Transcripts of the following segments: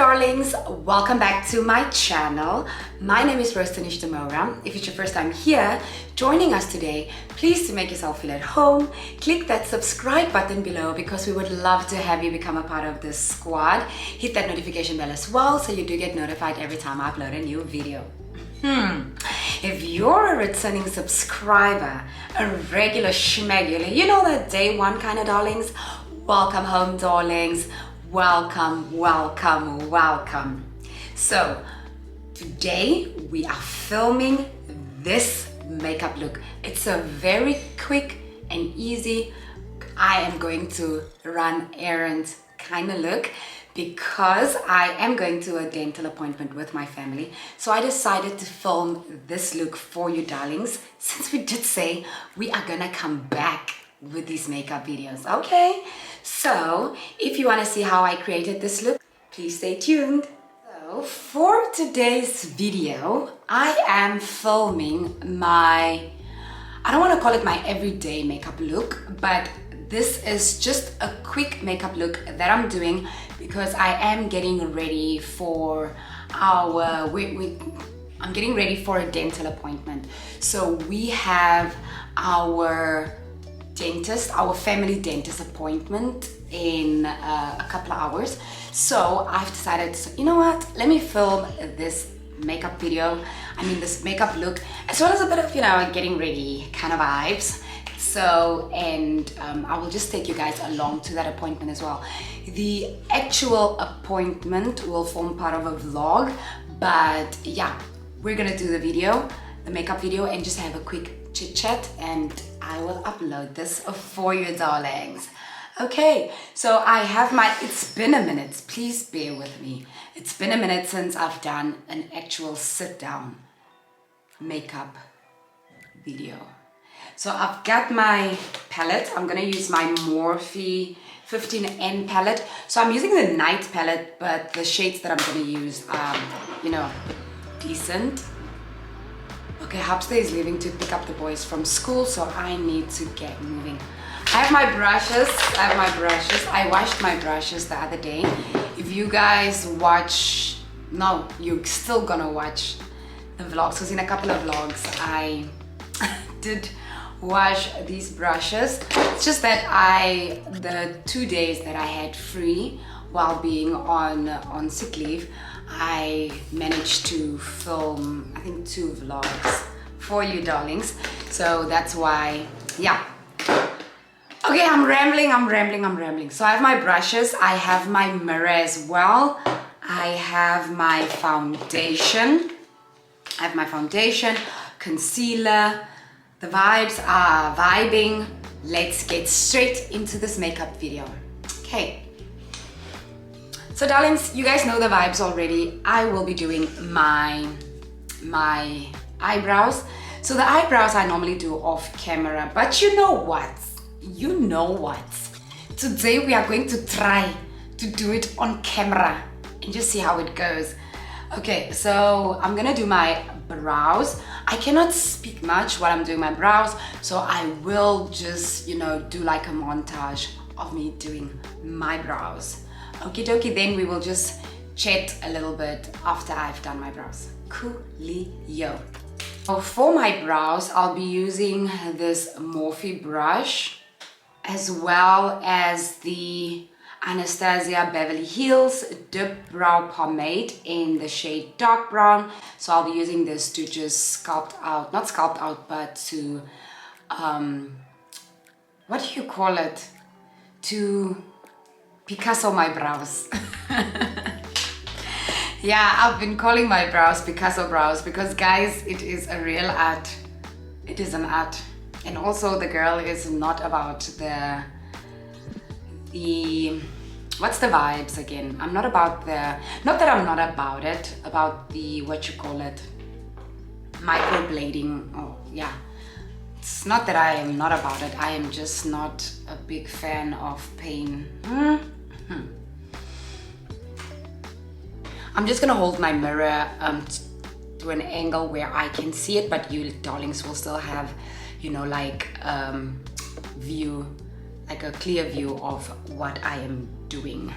darlings, welcome back to my channel. My name is Diniz De Moura. If it's your first time here joining us today, please to make yourself feel at home, click that subscribe button below because we would love to have you become a part of this squad. Hit that notification bell as well so you do get notified every time I upload a new video. If you're a returning subscriber, a regular schmegular, you know the day one kind of darlings, welcome home darlings. Welcome, welcome, welcome. So today we are filming this makeup look. It's a very quick and easy, I am going to run errands kind of look because I am going to a dental appointment with my family. So I decided to film this look for you darlings, since we did say we are gonna come back with these makeup videos, okay? So if you want to see how I created this look, please stay tuned. So for today's video, I am filming my, I don't want to call it my everyday makeup look, but this is just a quick makeup look that I'm doing because I am getting ready for our, I'm getting ready for a dental appointment. So we have our dentist, our family dentist appointment in a couple of hours. So I've decided, you know what, let me film this makeup video, this makeup look, as well as a bit of, getting ready kind of vibes. So, and I will just take you guys along to that appointment as well. The actual appointment will form part of a vlog, but yeah, we're gonna do the video, the makeup video, and just have a quick chit chat, and I will upload this for you darlings. Okay, so I have my, it's been a minute, please bear with me. It's been a minute since I've done an actual sit down makeup video. So I've got my palette. I'm gonna use my Morphe 15N palette. So I'm using the night palette, but the shades that I'm gonna use are, decent. Okay, Hapster is leaving to pick up the boys from school, so I need to get moving. I have my brushes. I washed my brushes the other day. If you guys watch, no, you're still gonna watch the vlogs, because in a couple of vlogs I did wash these brushes. It's just that the 2 days that I had free while being on sick leave, I managed to film, I think, 2 vlogs for you darlings. So that's why, yeah. Okay, I'm rambling. So I have my brushes, I have my mirror as well. I have my foundation. Concealer. The vibes are vibing. Let's get straight into this makeup video. Okay. So darlings, you guys know the vibes already. I will be doing my eyebrows. So the eyebrows I normally do off camera, but you know what? Today we are going to try to do it on camera and just see how it goes. Okay, so I'm gonna do my brows. I cannot speak much while I'm doing my brows, so I will just, do like a montage of me doing my brows. Okie dokie, then we will just chat a little bit after I've done my brows. Coolio. So for my brows, I'll be using this Morphe brush as well as the Anastasia Beverly Hills Dip Brow Pomade in the shade dark brown. So I'll be using this to just not sculpt out, but to, what do you call it? To Picasso my brows. Yeah, I've been calling my brows Picasso brows because guys, it is a real art. It is an art. And also the girl is not about the what's the vibes again? I'm not about not that I'm not about it, about the, microblading. Oh yeah. It's not that I am not about it, I am just not a big fan of pain. I'm just gonna hold my mirror to an angle where I can see it, but you darlings will still have, view, like a clear view of what I am doing.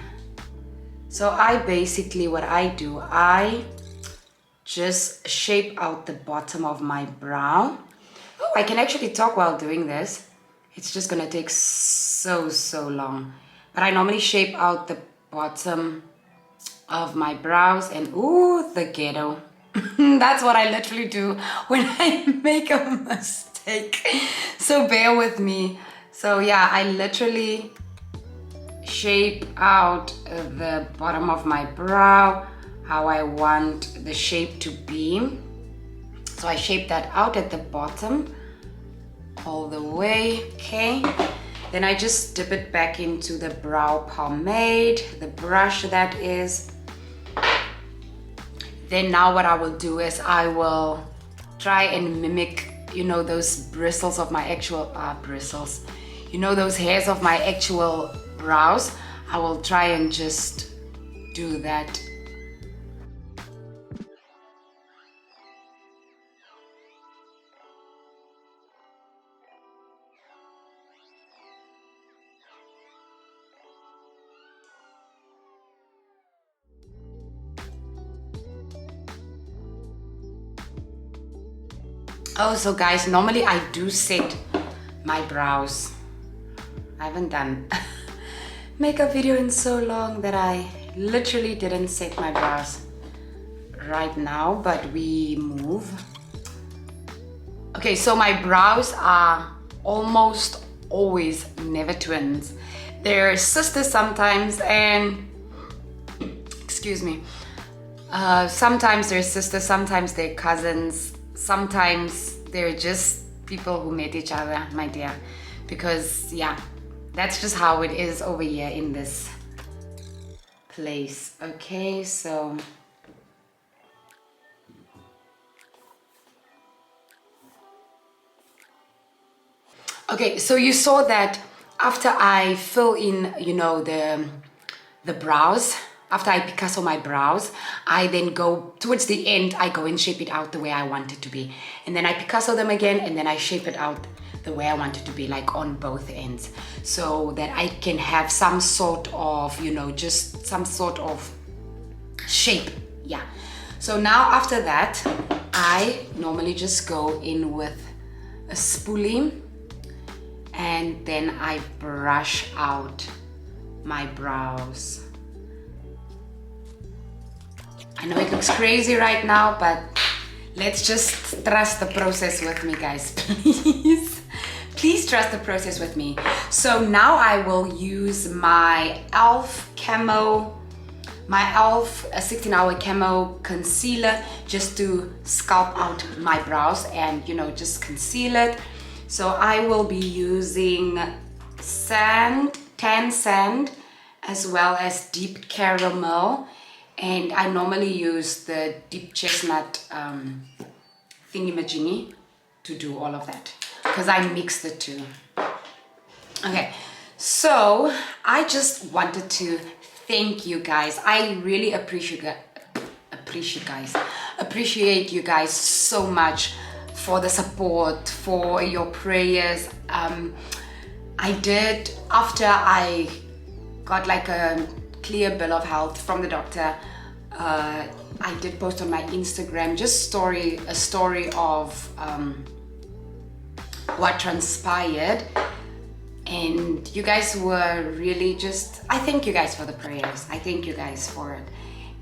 So I basically, what I do, I just shape out the bottom of my brow. Oh, I can actually talk while doing this. It's just gonna take so long. But I normally shape out the bottom of my brows, and ooh, the ghetto. That's what I literally do when I make a mistake. So bear with me. So yeah, I literally shape out the bottom of my brow how I want the shape to be. So I shape that out at the bottom all the way, okay? Then I just dip it back into the brow pomade, the brush that is. Then now what I will do is I will try and mimic, you know, those bristles of my actual, bristles, you know, those hairs of my actual brows. I will try and just do that. Oh, so guys, normally I do set my brows. I haven't done makeup video in so long that I literally didn't set my brows right now, but we move. Okay, so my brows are almost always never twins. They're sisters sometimes, and excuse me, sometimes they're sisters, sometimes they're cousins, sometimes they're just people who met each other, my dear, because yeah, that's just how it is over here in this place. Okay, so okay, so you saw that after I fill in, you know, the brows, after I Picasso my brows, I then go towards the end, I go and shape it out the way I want it to be. And then I Picasso them again, and then I shape it out the way I want it to be, like on both ends, so that I can have some sort of, you know, just some sort of shape. Yeah. So now after that, I normally just go in with a spoolie, and then I brush out my brows. I know it looks crazy right now, but let's just trust the process with me, guys, please. Please trust the process with me. So now I will use my e.l.f. camo, my e.l.f. 16-hour camo concealer, just to sculpt out my brows and, you know, just conceal it. So I will be using sand, tan sand, as well as deep caramel. And I normally use the deep chestnut thingy-majiggy to do all of that, because I mix the two. Okay, so I just wanted to thank you guys. I really appreciate you guys so much for the support, for your prayers. I did, after I got like a clear bill of health from the doctor, I did post on my Instagram just a story of what transpired, and you guys were really just, I thank you guys for the prayers, I thank you guys for it.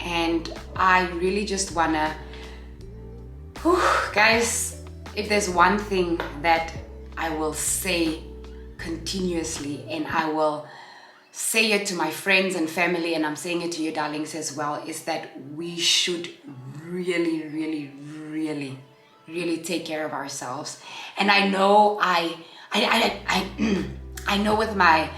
And I really just wanna, guys, if there's one thing that I will say continuously, and I will say it to my friends and family, and I'm saying it to you darlings as well, is that we should really take care of ourselves. And I know I know with my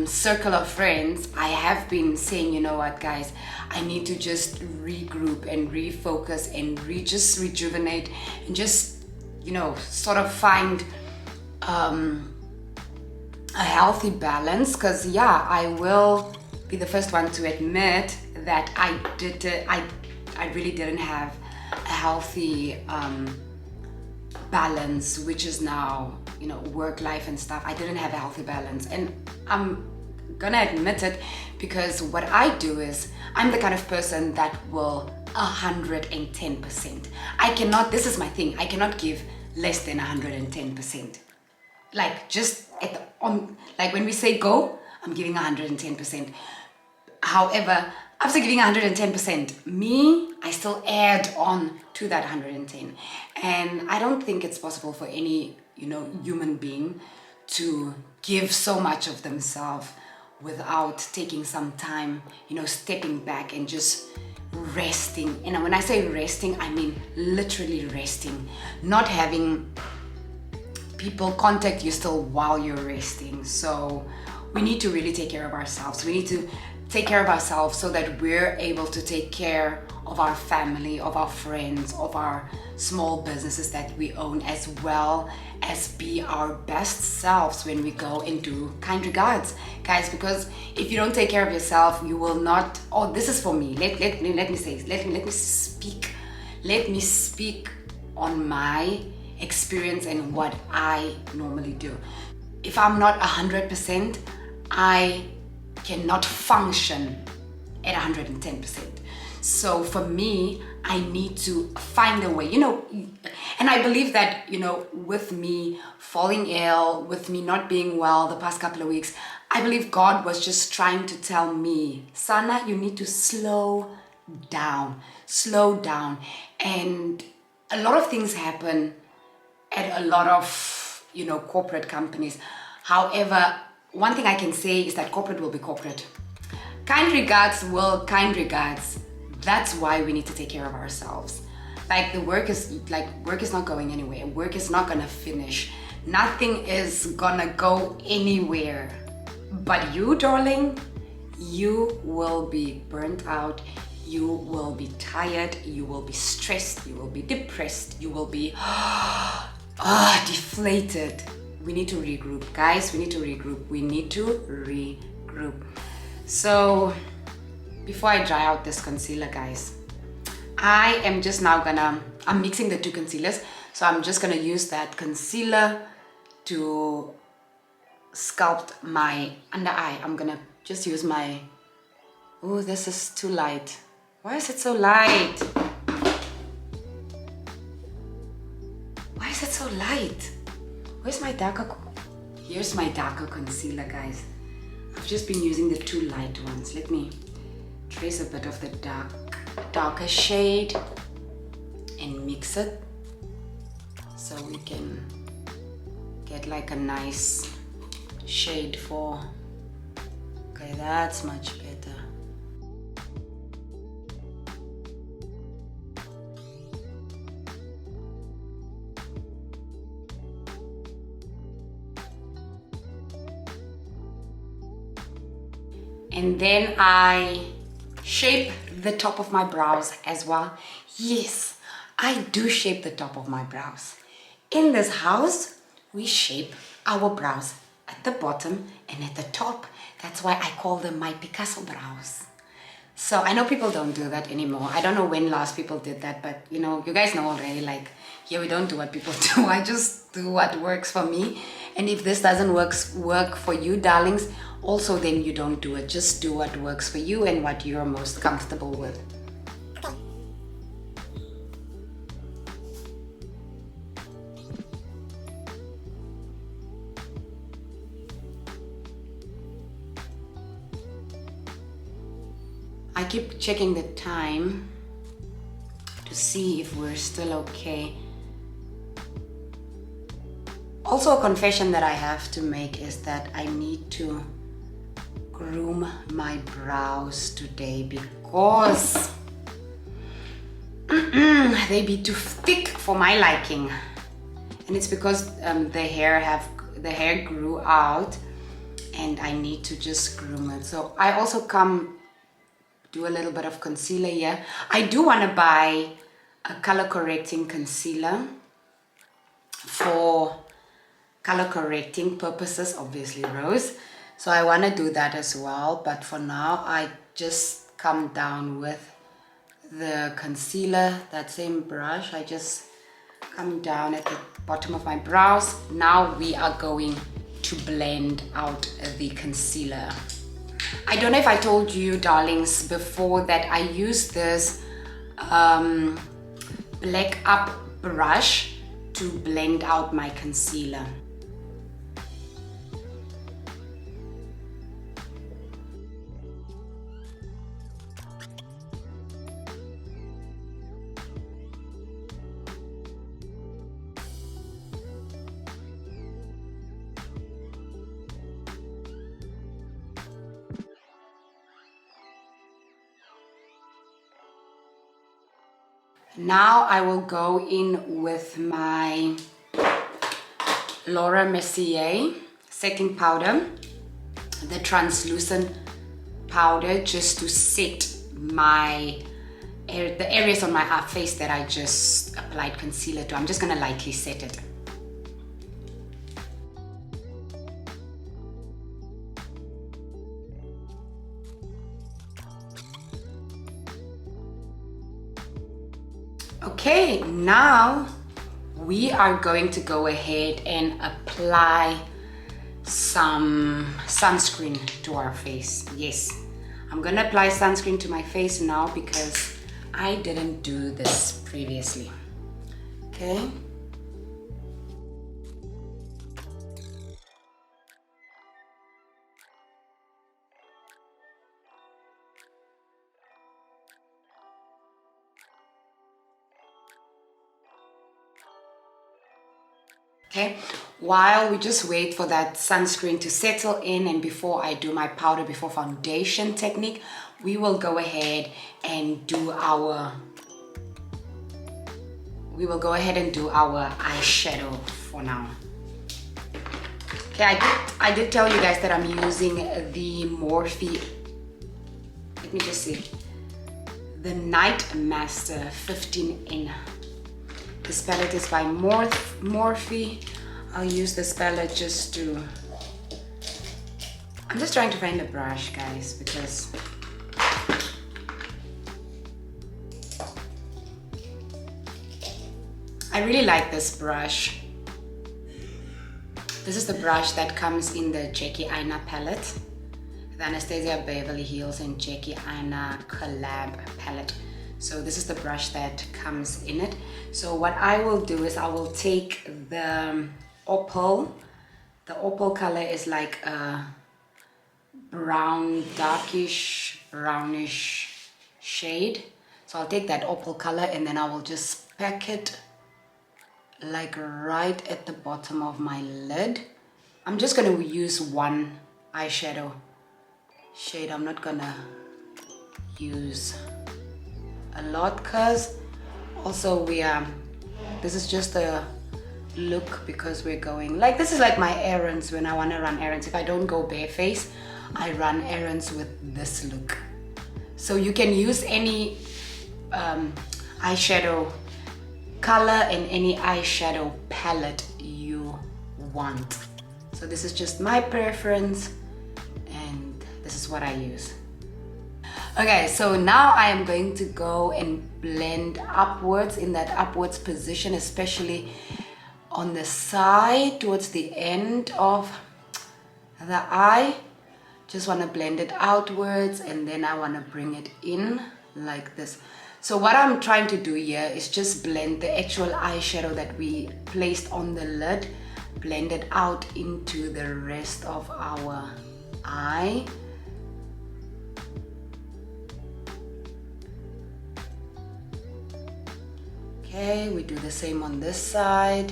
circle of friends, I have been saying, you know what guys, I need to just regroup and refocus and just rejuvenate and just, you know, sort of find a healthy balance. Because yeah, I will be the first one to admit that I really didn't have a healthy balance, which is now, you know, work life and stuff. I didn't have a healthy balance, and gonna admit it, because what I do is I'm the kind of person that will 110%. I cannot, this is my thing, I cannot give less than 110%. Like just at the like when we say go, I'm giving 110%. However, after giving 110%, I still add on to that 110. And I don't think it's possible for any, human being to give so much of themselves without taking some time, stepping back and just resting. And when I say resting, I mean literally resting, not having people contact you still while you're resting. So we need to really take care of ourselves. We need to take care of ourselves so that we're able to take care of our family, of our friends, of our small businesses that we own, as well as be our best selves when we go and do kind regards, guys. Because if you don't take care of yourself, you will not. Oh, this is for me. Let me speak on my experience and what I normally do. If I'm not 100%, I cannot function at 110%. So for me, I need to find a way, and I believe that, with me falling ill, with me not being well the past couple of weeks, I believe God was just trying to tell me, Sana, you need to slow down. And a lot of things happen at a lot of, corporate companies. However, one thing I can say is that corporate will be corporate. Kind regards will kind regards. That's why we need to take care of ourselves. Like work is not going anywhere. Work is not gonna finish. Nothing is gonna go anywhere. But you, darling, you will be burnt out. You will be tired. You will be stressed. You will be depressed. You will be deflated. We need to regroup, guys. We need to regroup. So before I dry out this concealer, guys, I am just now I'm mixing the two concealers. So I'm just gonna use that concealer to sculpt my under eye. I'm gonna just use my, oh, this is too light. Why is it so light? Why is it so light? Where's my darker? Here's my darker concealer, guys. I've just been using the two light ones. Let me trace a bit of the darker shade and mix it so we can get like a nice shade for, okay, that's much better. And then I shape the top of my brows as well. Yes, I do shape the top of my brows. In this house, we shape our brows at the bottom and at the top. That's why I call them my Picasso brows. So I know people don't do that anymore. I don't know when last people did that, but you guys know already, like, yeah, we don't do what people do. I just do what works for me. And if this doesn't work for you, darlings, also then you don't do it. Just do what works for you and what you're most comfortable with. I keep checking the time to see if we're still okay. Also, a confession that I have to make is that I need to groom my brows today because they be too thick for my liking, and it's because the hair grew out and I need to just groom it. So I also do a little bit of concealer here. I do want to buy a color correcting concealer for color correcting purposes, obviously, Rose. So I want to do that as well, but for now I just come down with the concealer, that same brush. I just come down at the bottom of my brows. Now we are going to blend out the concealer. I don't know if I told you, darlings, before that I use this black up brush to blend out my concealer. Now I will go in with my Laura Mercier setting powder, the translucent powder, just to set the areas on my face that I just applied concealer to. I'm just gonna lightly set it. Okay, now we are going to go ahead and apply some sunscreen to our face. Yes, I'm gonna apply sunscreen to my face now because I didn't do this previously. Okay. Okay, while we just wait for that sunscreen to settle in, and before I do my powder before foundation technique, we will go ahead and do our eyeshadow for now. Okay, I did tell you guys that I'm using the Morphe, let me just see, the Night Master 15 in. This palette is by Morphe. I'll use this palette just to... I'm just trying to find a brush, guys, because I really like this brush. This is the brush that comes in the Jackie Aina palette, the Anastasia Beverly Hills and Jackie Aina collab palette. So this is the brush that comes in it. So what I will do is I will take the opal. The opal color is like a brown, darkish, brownish shade. So I'll take that opal color and then I will just pack it like right at the bottom of my lid. I'm just gonna use one eyeshadow shade. I'm not gonna use a lot because also this is just a look because we're going, like, this is like my errands when I want to run errands. If I don't go bareface, I run errands with this look. So you can use any eyeshadow color and any eyeshadow palette you want. So this is just my preference and this is what I use. Okay, so now I am going to go and blend upwards in that upwards position, especially on the side towards the end of the eye. Just want to blend it outwards and then I want to bring it in like this. So what I'm trying to do here is just blend the actual eyeshadow that we placed on the lid, blend it out into the rest of our eye. Okay, we do the same on this side.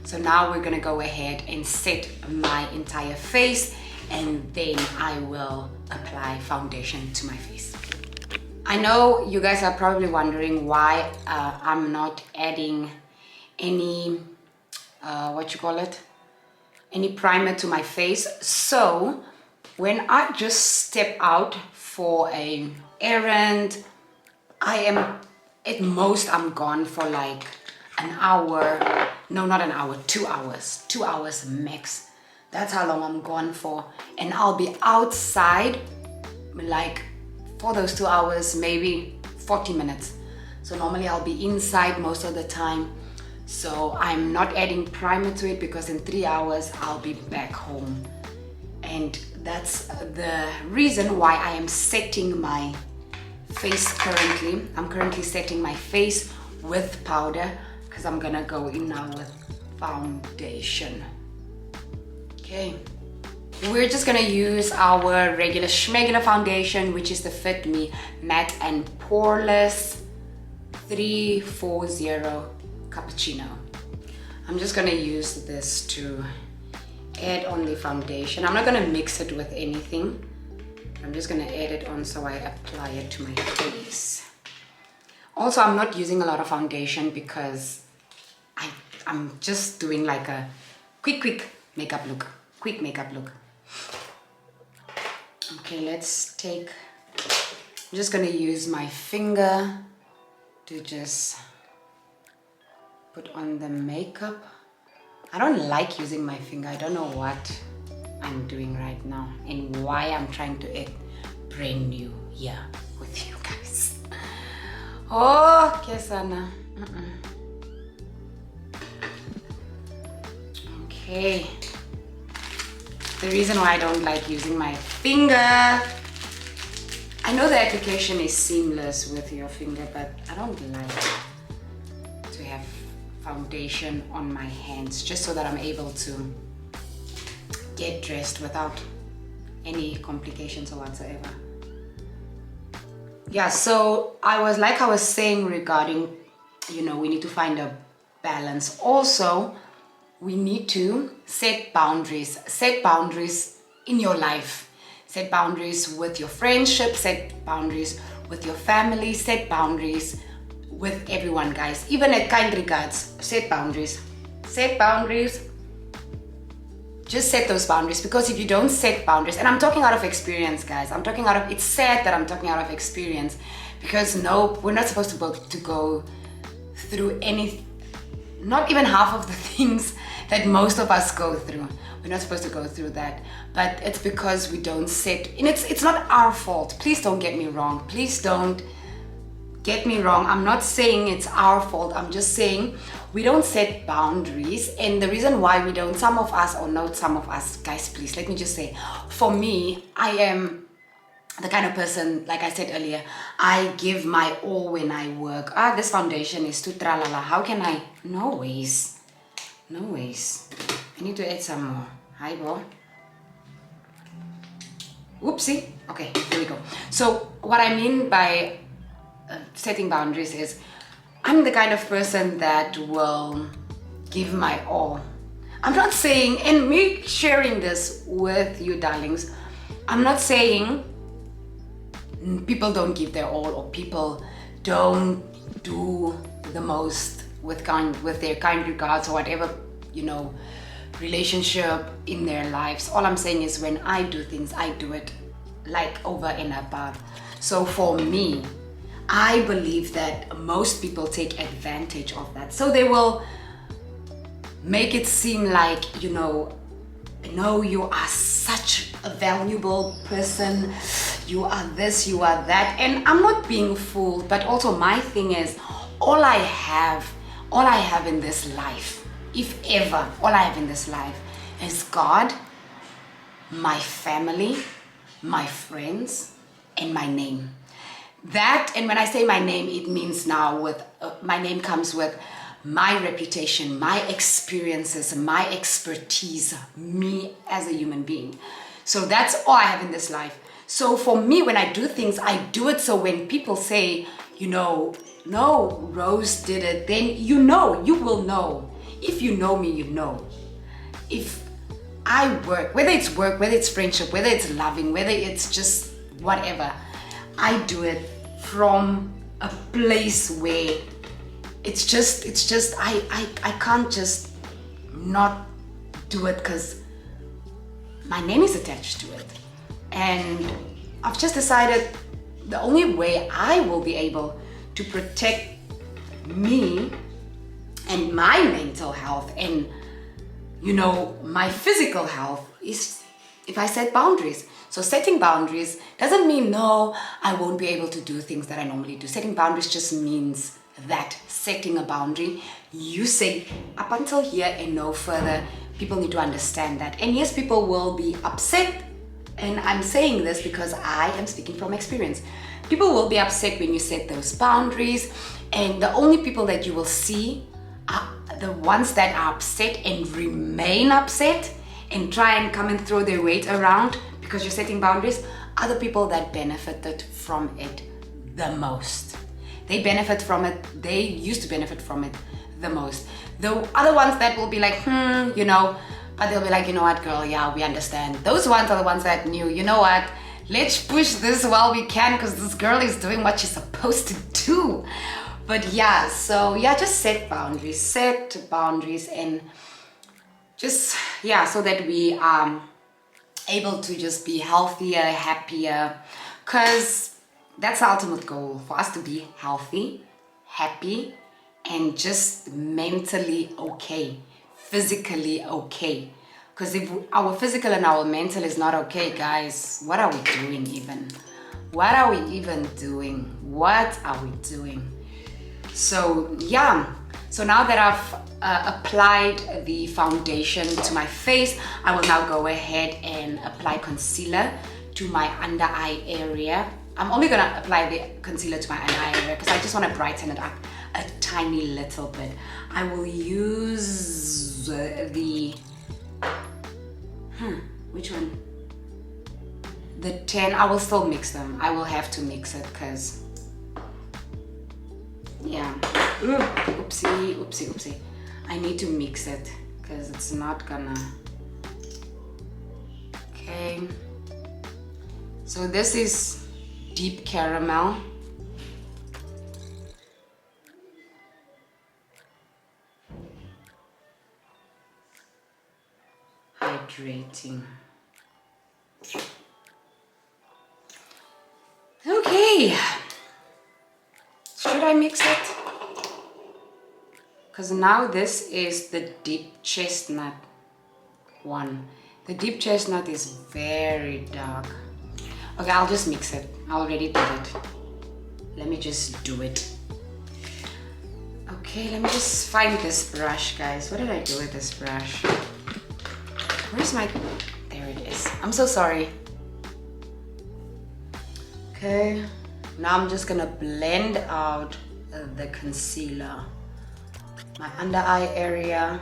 So now we're gonna go ahead and set my entire face and then I will apply foundation to my face. I know you guys are probably wondering why I'm not adding any, any primer to my face. So when I just step out for an errand, at most I'm gone for like an hour. No, not an hour, 2 hours. 2 hours max. That's how long I'm gone for. And I'll be outside like for those 2 hours, maybe 40 minutes. So normally I'll be inside most of the time. So I'm not adding primer to it because in 3 hours I'll be back home. And that's the reason why I am setting my face currently. I'm currently setting my face with powder because I'm gonna go in now with foundation. Okay. We're just gonna use our regular schmegular foundation, which is the Fit Me Matte and Poreless 340 Cappuccino. I'm just gonna use this to add on the foundation. I'm not gonna mix it with anything. I'm just gonna add it on so I apply it to my face. Also, I'm not using a lot of foundation because I'm just doing like a quick makeup look. Quick makeup look. Okay, let's take, I'm just gonna use my finger to just put on the makeup. I don't like using my finger. I don't know what I'm doing right now and why I'm trying to act brand new here with you guys. Oh, Kesana. Okay. The reason why I don't like using my finger, I know the application is seamless with your finger, but I don't like to have foundation on my hands just so that I'm able to get dressed without any complications or whatsoever. Yeah, so I was saying regarding, you know, we need to find a balance. Also, we need to set boundaries in your life. Set boundaries with your friendships, set boundaries with your family, set boundaries with everyone, guys. Even at kind regards, set boundaries. Set boundaries. Just set those boundaries, because if you don't set boundaries, and I'm talking out of experience, guys. It's sad that I'm talking out of experience, because no, we're not supposed to go through not even half of the things that most of us go through. We're not supposed to go through that, but it's because we don't set, and it's not our fault. Please don't get me wrong. Please don't get me wrong. I'm not saying it's our fault. I'm just saying we don't set boundaries. And the reason why we don't, some of us, guys, please, let me just say, for me, I am the kind of person, like I said earlier, I give my all when I work. This foundation is too tralala. How can I? No ways. I need to add some more. Hi, bro. Oopsie. Okay, here we go. So what I mean by setting boundaries is, I'm the kind of person that will give my all. I'm not saying, and me sharing this with you darlings, I'm not saying people don't give their all or people don't do the most with their kind regards or whatever, you know, relationship in their lives. All I'm saying is when I do things, I do it like over and above. So for me, I believe that most people take advantage of that. So they will make it seem like, you know, no, you are such a valuable person. You are this, you are that. And I'm not being fooled, but also my thing is, all I have in this life, if ever, all I have in this life is God, my family, my friends, and my name. That, and when I say my name, it means now with my name comes with my reputation, my experiences, my expertise, me as a human being. So that's all I have in this life. So for me, when I do things, I do it so when people say, you know, no, Rose did it, then you know, you will know. If you know me, you know. If I work, whether it's friendship, whether it's loving, whether it's just whatever, I do it from a place where it's just I can't just not do it because my name is attached to it. And I've just decided the only way I will be able to protect me and my mental health and, you know, my physical health is if I set boundaries. So setting boundaries doesn't mean no, I won't be able to do things that I normally do. Setting boundaries just means that setting a boundary, you say up until here and no further. People need to understand that. And yes, people will be upset. And I'm saying this because I am speaking from experience. People will be upset when you set those boundaries, and the only people that you will see are the ones that are upset and remain upset and try and come and throw their weight around because you're setting boundaries, are the people that benefited from it the most. They benefit from it, they used to benefit from it the most. The other ones that will be like, you know, but they'll be like, you know what, girl, yeah, we understand. Those ones are the ones that knew, you know what, let's push this while we can because this girl is doing what she's supposed to do. But yeah, so yeah, just set boundaries and just, yeah, so that we are able to just be healthier, happier, because that's the ultimate goal, for us to be healthy, happy, and just mentally okay, physically okay. Because if our physical and our mental is not okay, guys, what are we doing even? What are we even doing? What are we doing? So yeah, so now that I've applied the foundation to my face, I will now go ahead and apply concealer to my under eye area. I'm only gonna apply the concealer to my under eye area because I just want to brighten it up a tiny little bit. I will use the which one? The 10. I will still mix them. I will have to mix it because yeah. Oopsie. I need to mix it because it's not gonna. Okay. So this is deep caramel. Hydrating. Okay. Should I mix it? Because now this is the deep chestnut one. The deep chestnut is very dark. Okay, I'll just mix it. I already did it. Let me just do it. Okay, let me just find this brush, guys. What did I do with this brush? Where's my... There it is. I'm so sorry. Okay, now I'm just gonna blend out the concealer. My under eye area.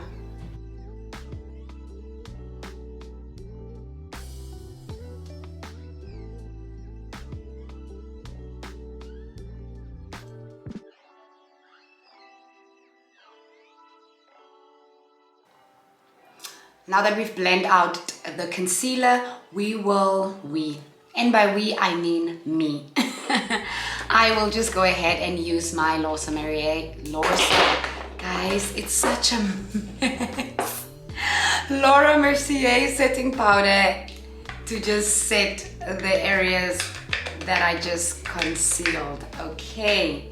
Now that we've blended out the concealer, and by we I mean me. I will just go ahead and use my Laura Mercier. Guys, it's such a mess. Laura Mercier setting powder to just set the areas that I just concealed. Okay.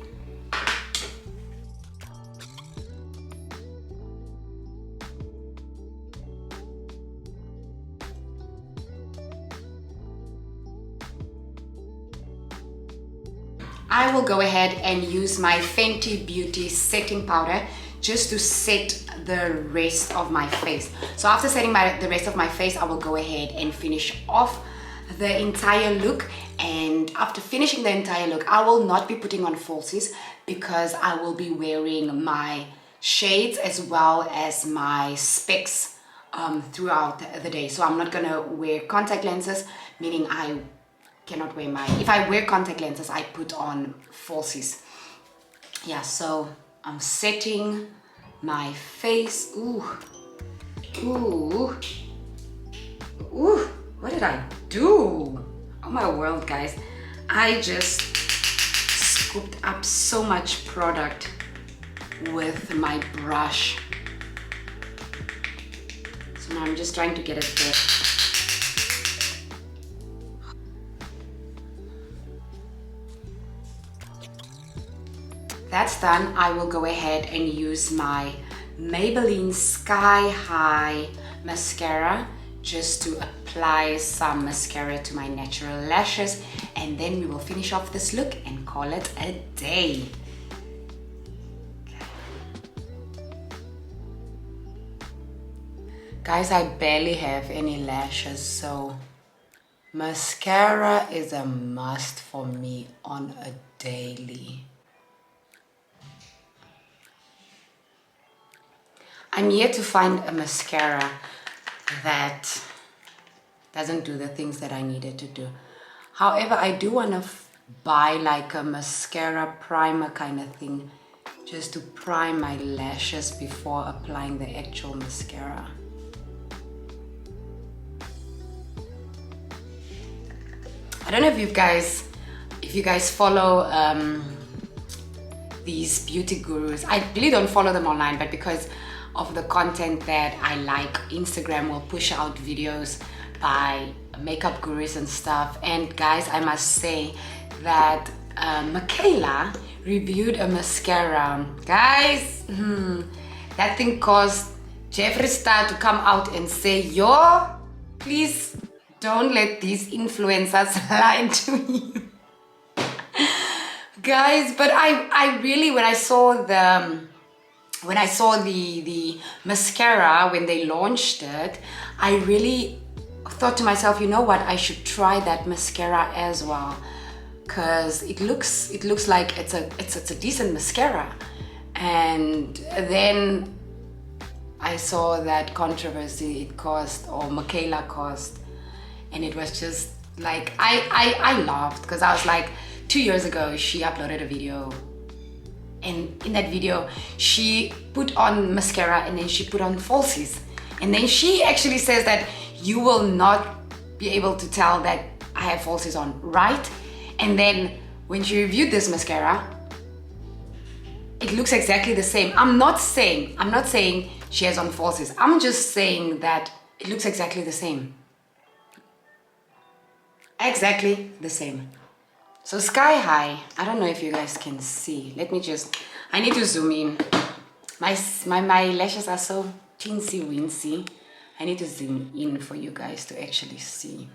I will go ahead and use my Fenty Beauty setting powder just to set the rest of my face. So after setting the rest of my face, I will go ahead and finish off the entire look. And after finishing the entire look, I will not be putting on falsies because I will be wearing my shades as well as my specs throughout the day. So I'm not gonna wear contact lenses, meaning I cannot wear if I wear contact lenses, I put on falsies. Yeah, so I'm setting my face. Ooh, what did I do? Oh my world, guys. I just scooped up so much product with my brush. So now I'm just trying to get it there. That's done. I will go ahead and use my Maybelline Sky High mascara just to apply apply some mascara to my natural lashes, and then we will finish off this look and call it a day. Guys, I barely have any lashes, so mascara is a must for me on a daily. I'm yet to find a mascara that doesn't do the things that I needed to do. However, I do want to buy like a mascara primer kind of thing, just to prime my lashes before applying the actual mascara. I don't know if you guys follow these beauty gurus. I really don't follow them online, but because of the content that I like, Instagram will push out videos by makeup gurus and stuff. And guys, I must say that Michaela reviewed a mascara. Guys, that thing caused Jeffree Star to come out and say, yo, please don't let these influencers lie to you. Guys, but I really, when I saw the mascara when they launched it, I really thought to myself, you know what, I should try that mascara as well, because it looks like it's a decent mascara. And then I saw that controversy it caused, or Michaela caused, and it was just like I laughed, because I was like, 2 years ago she uploaded a video, and in that video she put on mascara and then she put on falsies, and then she actually says that you will not be able to tell that I have falsies on, right? And then when she reviewed this mascara, it looks exactly the same. I'm not saying she has on falsies. I'm just saying that it looks exactly the same. Exactly the same. So sky high. I don't know if you guys can see. I need to zoom in. My lashes are so teensy weensy. I need to zoom in for you guys to actually see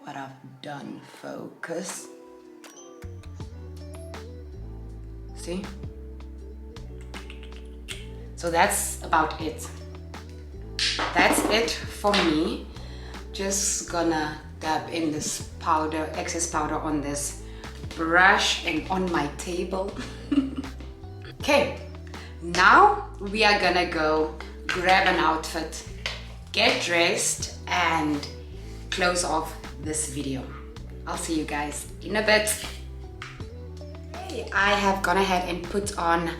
what I've done. Focus. See? So that's about it. That's it for me. Just gonna dab in this powder, excess powder on this brush and on my table. Okay, now we are gonna go grab an outfit, get dressed, and close off this video. I'll see you guys in a bit. I have gone ahead and put on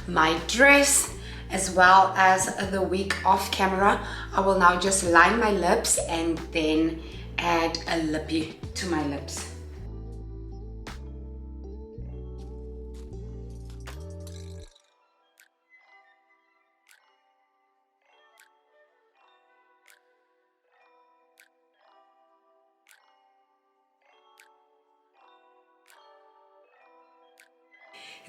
my dress as well as the wig off camera. I will now just line my lips and then add a lippy to my lips.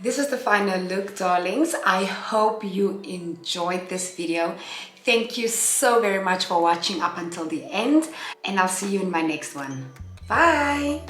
This is the final look, darlings. I hope you enjoyed this video. Thank you so very much for watching up until the end, and I'll see you in my next one. Bye!